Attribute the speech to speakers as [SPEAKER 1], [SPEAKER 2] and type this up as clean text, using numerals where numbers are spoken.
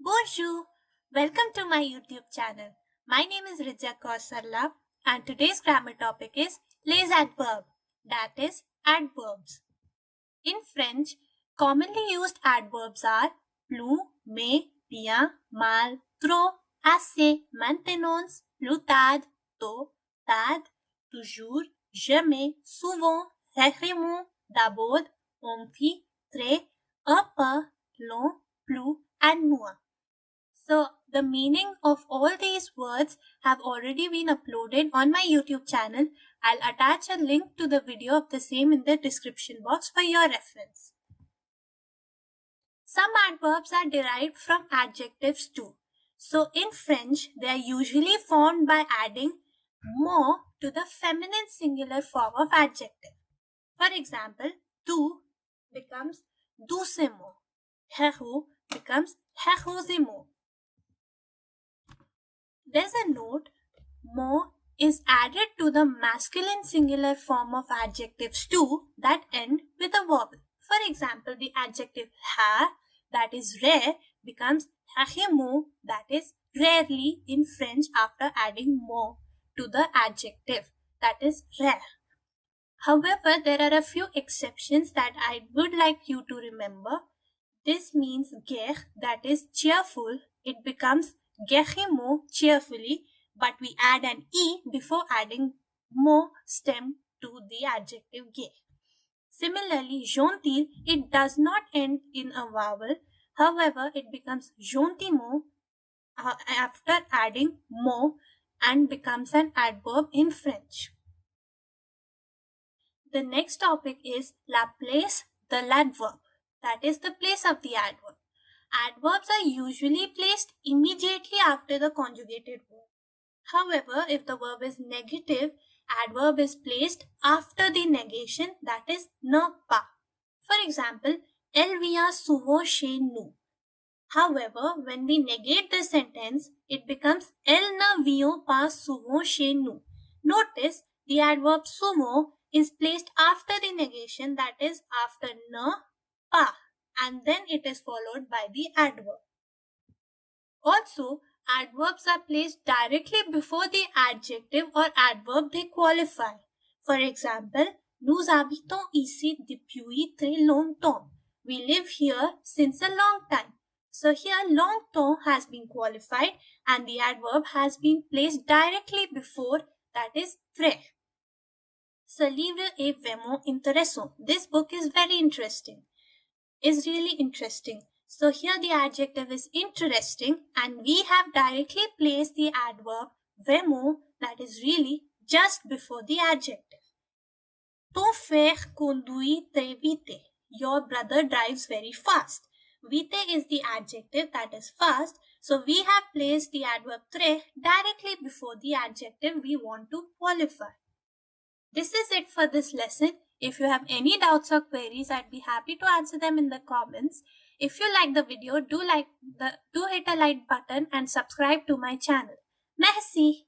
[SPEAKER 1] Bonjour! Welcome to my YouTube channel. My name is Rijja Kausarla and today's grammar topic is les adverbs, that is adverbs. In French, commonly used adverbs are plus, mais, bien, mal, trop, assez, maintenant, plus tard, tôt, tard, toujours, jamais, souvent, récemment, d'abord, on fit, très, un peu, long, plus, and moins. So the meaning of all these words have already been uploaded on my YouTube channel. I'll attach a link to the video of the same in the description box for your reference. Some adverbs are derived from adjectives too. So in French, they are usually formed by adding more to the feminine singular form of adjective. For example, doux becomes doucement. Héros becomes hérosément. There's a note, more is added to the masculine singular form of adjectives too that end with a vowel. For example, the adjective rare, that is rare, becomes rarement, that is rarely in French after adding more to the adjective, that is rare. However, there are a few exceptions that I would like you to remember. This means gai, that is cheerful, it becomes gaiement, cheerfully, but we add an e before adding mo stem to the adjective gai. Similarly, gentil, it does not end in a vowel. However, it becomes gentiment after adding mo and becomes an adverb in French. The next topic is la place de l'adverbe, that is the place of the adverb. Adverbs are usually placed immediately after the conjugated verb. However, if the verb is negative, adverb is placed after the negation, that is ne pas. For example, elle vient souvent chez nous. However, when we negate the sentence, it becomes elle ne vient pas souvent chez nous. Notice the adverb souvent is placed after the negation, that is after ne pas, and then it is followed by the adverb. Also, adverbs are placed directly before the adjective or adverb they qualify. For example, nous habitons ici depuis très longtemps. We live here since a long time. So here longtemps has been qualified and the adverb has been placed directly before, that is très. Ce livre est vraiment intéressant. This book is very interesting. Is really interesting. So here the adjective is interesting and we have directly placed the adverb vraiment, that is really, just before the adjective. Ton frère conduit très vite. Your brother drives very fast. Vite is the adjective, that is fast. So we have placed the adverb très directly before the adjective we want to qualify. This is it for this lesson. If you have any doubts or queries, I'd be happy to answer them in the comments. If you like the video, do hit a like button and subscribe to my channel. Merci!